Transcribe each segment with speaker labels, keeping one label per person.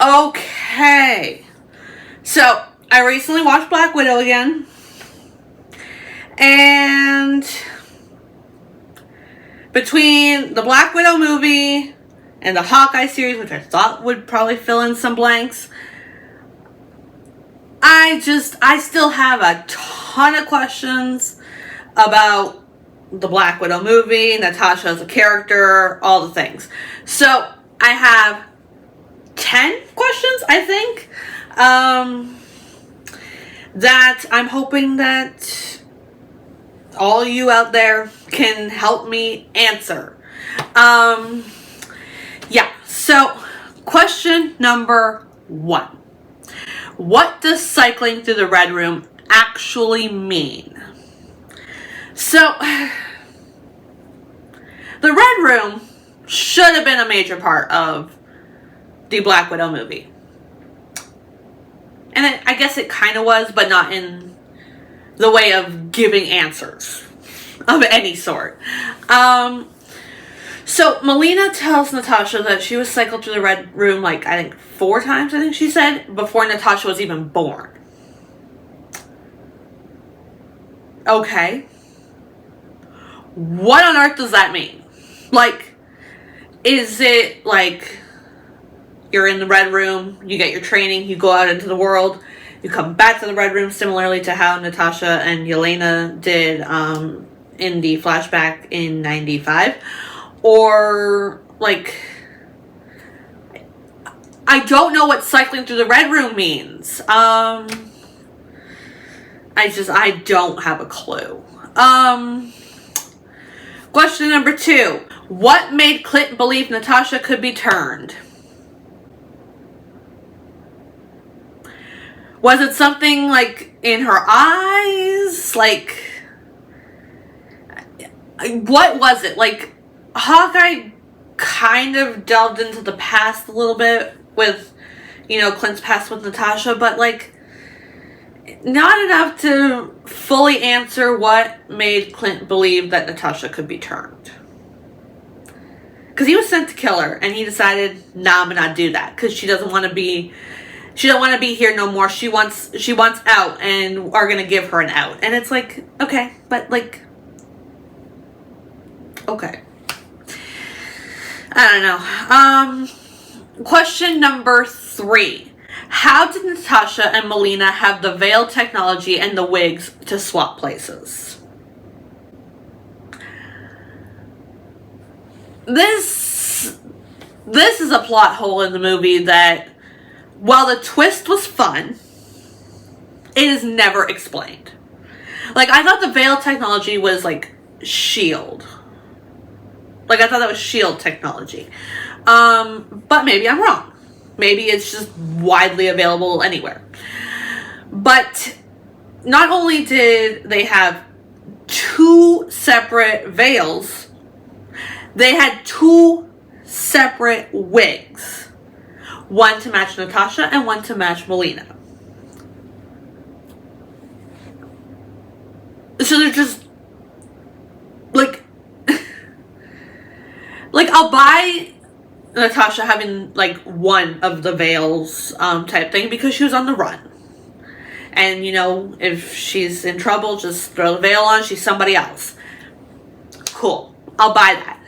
Speaker 1: Okay. So, I recently watched Black Widow again. And between the Black Widow movie and the Hawkeye series, which I thought would probably fill in some blanks, I still have a ton of questions about the Black Widow movie, Natasha as a character, all the things. So, I have 10 questions, I think, that I'm hoping that all you out there can help me answer. Yeah, so question number 1. What does cycling through the Red Room actually mean? So, the Red Room should have been a major part of the Black Widow movie. And I guess it kind of was, but not in the way of giving answers of any sort. So Melina tells Natasha that she was cycled through the Red Room, like, I think 4 times, I think she said, before Natasha was even born. Okay. What on earth does that mean? Like, is it like you're in the Red Room, you get your training, you go out into the world, you come back to the Red Room, similarly to how Natasha and Halina did in the flashback in 95? Or, like, I don't know what cycling through the Red Room means. I don't have a clue. Question number 2. What made Clint believe Natasha could be turned? Was it something, like, in her eyes? Like, what was it? Like, Hawkeye kind of delved into the past a little bit with, Clint's past with Natasha, but, like, not enough to fully answer what made Clint believe that Natasha could be turned. Because he was sent to kill her, and he decided, nah, I'm gonna not do that, because she don't want to be here no more. She wants out, and are gonna give her an out. And it's like, okay, but, like, okay. I don't know. Question number 3. How did Natasha and Melina have the veil technology and the wigs to swap places? This is a plot hole in the movie that, while the twist was fun, it is never explained. Like, I thought the veil technology was, like, S.H.I.E.L.D. Like, I thought that was S.H.I.E.L.D. technology. But maybe I'm wrong. Maybe it's just widely available anywhere. But not only did they have 2 separate veils, they had 2 separate wigs. One to match Natasha and one to match Melina. So they're just, like, I'll buy Natasha having, like, one of the veils type thing because she was on the run. And, if she's in trouble, just throw the veil on. She's somebody else. Cool. I'll buy that.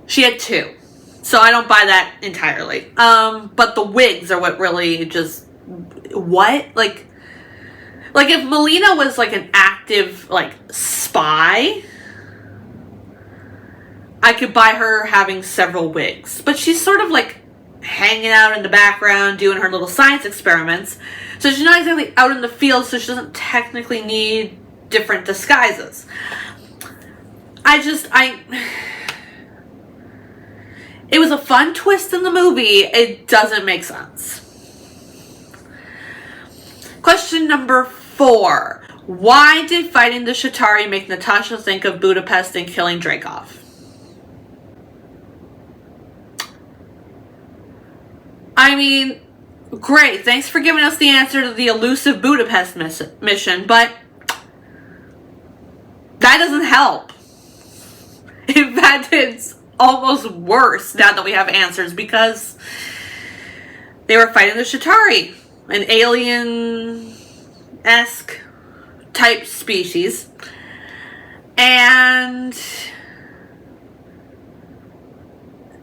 Speaker 1: She had 2. So I don't buy that entirely. But the wigs are what really just... What? Like, if Melina was, like, an active, like, spy, I could buy her having several wigs. But she's sort of, like, hanging out in the background, doing her little science experiments. So she's not exactly out in the field, so she doesn't technically need different disguises. It was a fun twist in the movie. It doesn't make sense. Question number 4. Why did fighting the Chitauri make Natasha think of Budapest and killing Dreykov? I mean, great. Thanks for giving us the answer to the elusive Budapest mission, but that doesn't help. In fact, it's almost worse now that we have answers, because They were fighting the Chitauri, an alien-esque type species. And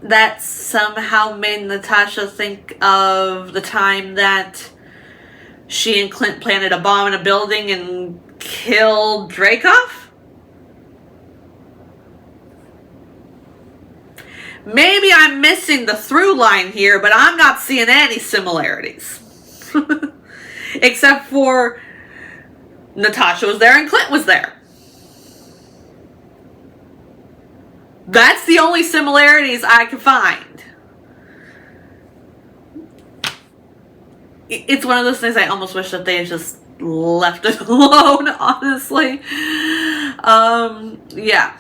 Speaker 1: that somehow made Natasha think of the time that she and Clint planted a bomb in a building and killed Dreykov. Maybe I'm missing the through line here, but I'm not seeing any similarities. Except for Natasha was there and Clint was there. That's the only similarities I can find. It's one of those things I almost wish that they had just left it alone, honestly. Yeah.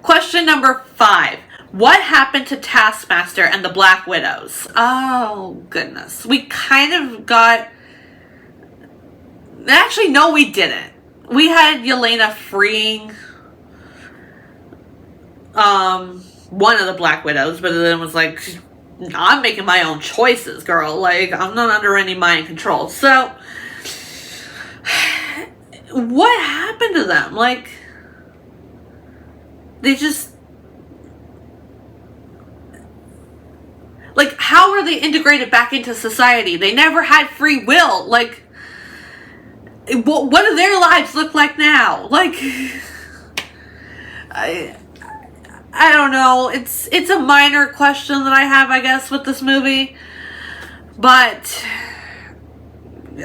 Speaker 1: Question number 5. What happened to Taskmaster and the Black Widows? Oh, goodness. We kind of got... Actually, no, we didn't. We had Yelena freeing one of the Black Widows, but then was like, I'm making my own choices, girl. Like, I'm not under any mind control. So, what happened to them? Like, they just... Like, how are they integrated back into society? They never had free will. Like, what do their lives look like now? Like, I don't know. It's a minor question that I have, I guess, with this movie. But,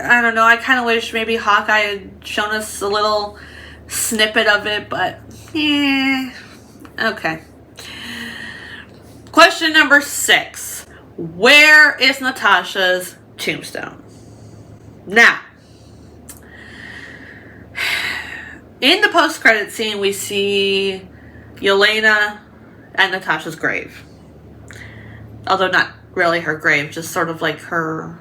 Speaker 1: I don't know. I kind of wish maybe Hawkeye had shown us a little snippet of it, but, okay. Question number 6. Where is Natasha's tombstone? Now, in the post-credit scene, we see Yelena at Natasha's grave. Although not really her grave, just sort of like her...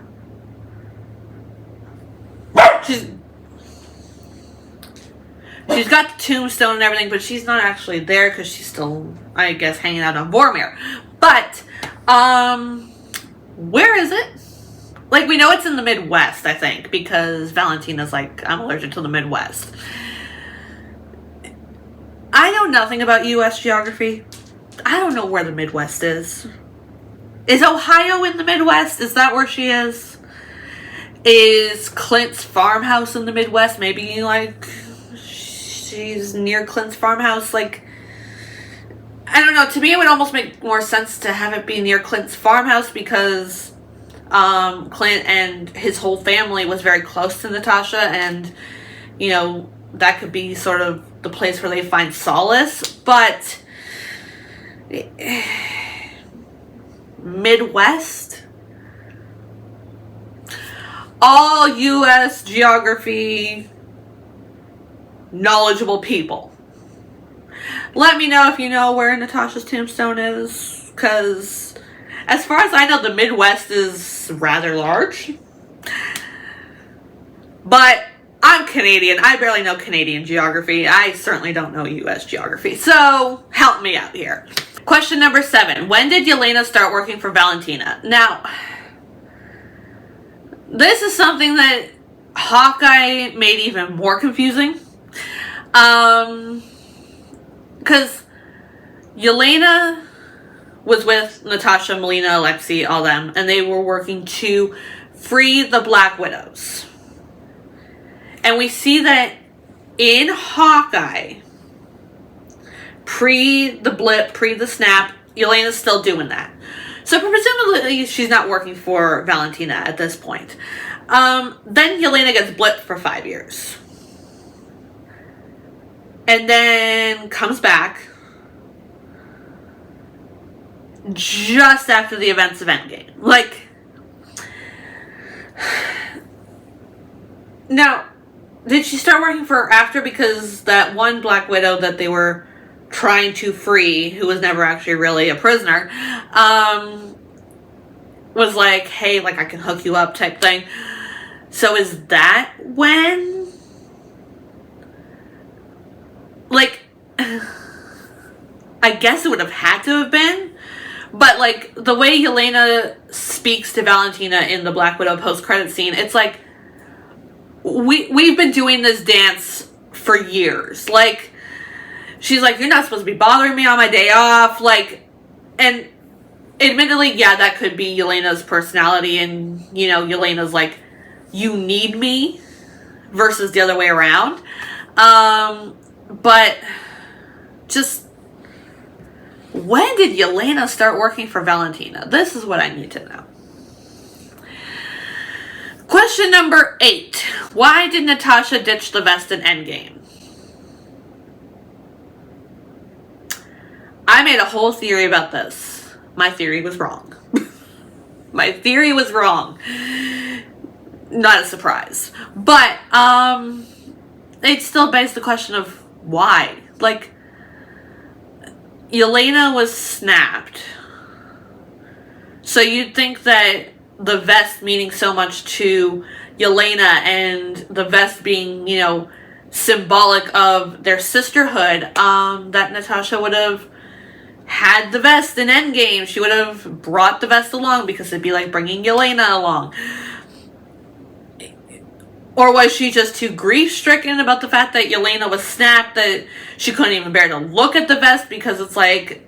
Speaker 1: She's got the tombstone and everything, but she's not actually there because she's still, I guess, hanging out on Vormir. But, where is it? Like, we know it's in the Midwest, I think, because Valentina's like, I'm allergic to the Midwest. I know nothing about U.S. geography. I don't know where the Midwest is. Is Ohio in the Midwest? Is that where she is? Is Clint's farmhouse in the Midwest? Maybe, like, she's near Clint's farmhouse. Like, I don't know. To me, it would almost make more sense to have it be near Clint's farmhouse because Clint and his whole family was very close to Natasha, and, you know, that could be sort of the place where they find solace. But Midwest? All U.S. geography knowledgeable people, let me know if you know where Natasha's tombstone is, because as far as I know, the Midwest is rather large. But I'm Canadian. I barely know Canadian geography. I certainly don't know U.S. geography. So help me out here. Question number 7. When did Yelena start working for Valentina? Now, this is something that Hawkeye made even more confusing. Because Yelena was with Natasha, Melina, Alexei, all them, and they were working to free the Black Widows. And we see that in Hawkeye, pre the blip, pre the snap, Yelena's still doing that. So presumably she's not working for Valentina at this point. Then Yelena gets blipped for 5 years. And then comes back just after the events of Endgame. Like, now, did she start working for after? Because that one Black Widow that they were trying to free, who was never actually really a prisoner, was like, hey, like, I can hook you up type thing. So is that when? Like, I guess it would have had to have been But, like, the way Yelena speaks to Valentina in the Black Widow post-credit scene, it's like, we've been doing this dance for years. Like, she's like, you're not supposed to be bothering me on my day off. Like, and admittedly, yeah, that could be Yelena's personality. And, you know, Yelena's like, you need me versus the other way around. But just, when did Yelena start working for Valentina? This is what I need to know. Question number 8. Why did Natasha ditch the vest in Endgame? I made a whole theory about this. My theory was wrong. My theory was wrong. Not a surprise. But, it still begs the question of why. Like, Yelena was snapped. So you'd think that the vest meaning so much to Yelena and the vest being, you know, symbolic of their sisterhood, that Natasha would have had the vest in Endgame. She would have brought the vest along because it'd be like bringing Yelena along. Or was she just too grief-stricken about the fact that Yelena was snapped that she couldn't even bear to look at the vest because it's like,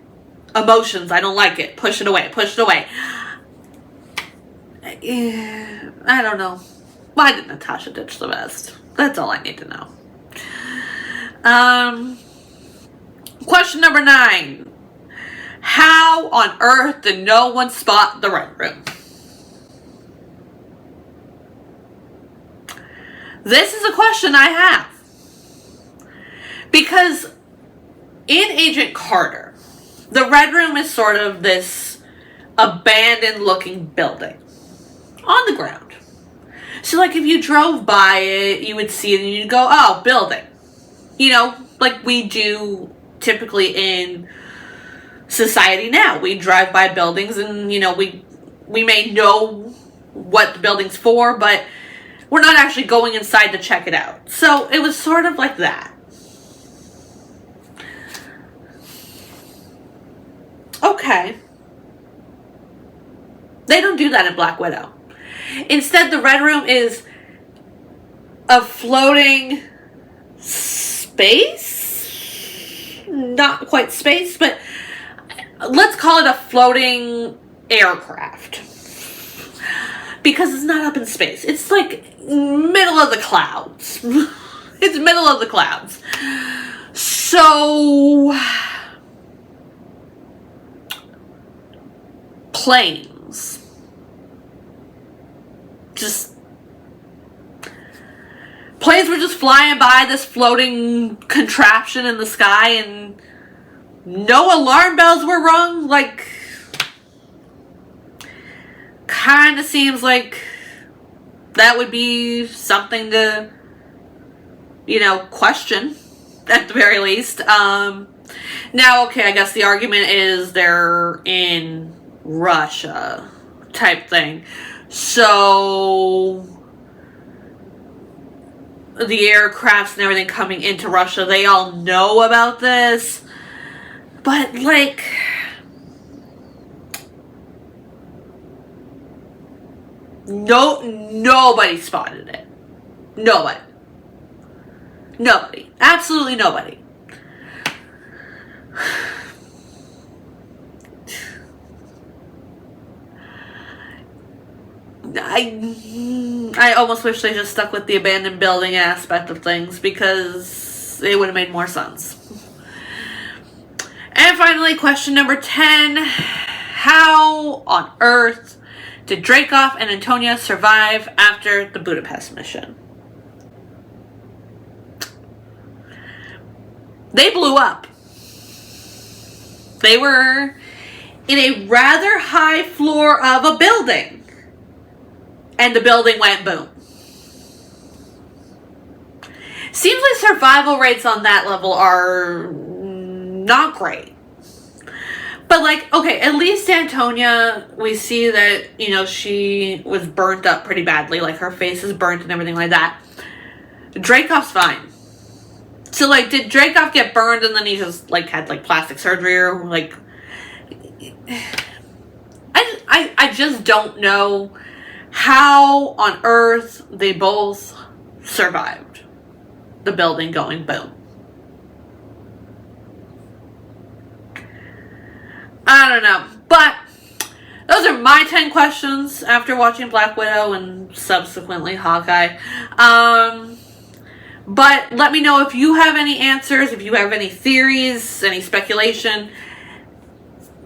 Speaker 1: emotions, I don't like it. Push it away, push it away. I don't know. Why did Natasha ditch the vest? That's all I need to know. Question number 9. How on earth did no one spot the Red Room? This is a question I have. Because in Agent Carter, the Red Room is sort of this abandoned looking building on the ground. So like if you drove by it, you would see it and you'd go, oh, building. You know, like we do typically in society now. We drive by buildings and, you know, we may know what the building's for, but we're not actually going inside to check it out. So it was sort of like that. Okay. They don't do that in Black Widow. Instead, the Red Room is a floating space? Not quite space, but let's call it a floating aircraft. Because it's not up in space. It's like middle of the clouds. It's middle of the clouds. So, planes. Planes were just flying by this floating contraption in the sky and no alarm bells were rung. Like, kind of seems like that would be something to, you know, question at the very least. Now, okay, I guess the argument is they're in Russia type thing. So the aircrafts and everything coming into Russia, they all know about this. But like, nobody spotted it. Nobody. Absolutely nobody. I almost wish they just stuck with the abandoned building aspect of things because it would have made more sense. And finally, question number 10. How on earth did Dreykov and Antonia survive after the Budapest mission? They blew up. They were in a rather high floor of a building. And the building went boom. Seems like survival rates on that level are not great. But like, okay, at least Antonia, we see that, you know, she was burnt up pretty badly. Like her face is burnt and everything like that. Dreykov's fine. So like, did Dreykov get burned and then he just like had like plastic surgery or like... I just don't know how on earth they both survived the building going boom. I don't know. But those are my 10 questions after watching Black Widow and subsequently Hawkeye. But let me know if you have any answers, if you have any theories, any speculation,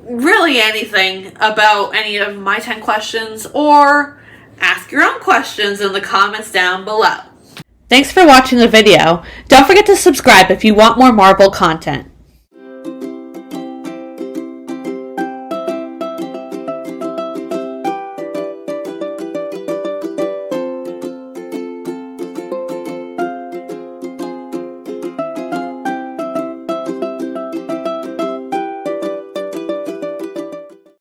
Speaker 1: really anything about any of my 10 questions, or ask your own questions in the comments down below. Thanks for watching the video. Don't forget to subscribe if you want more Marvel content.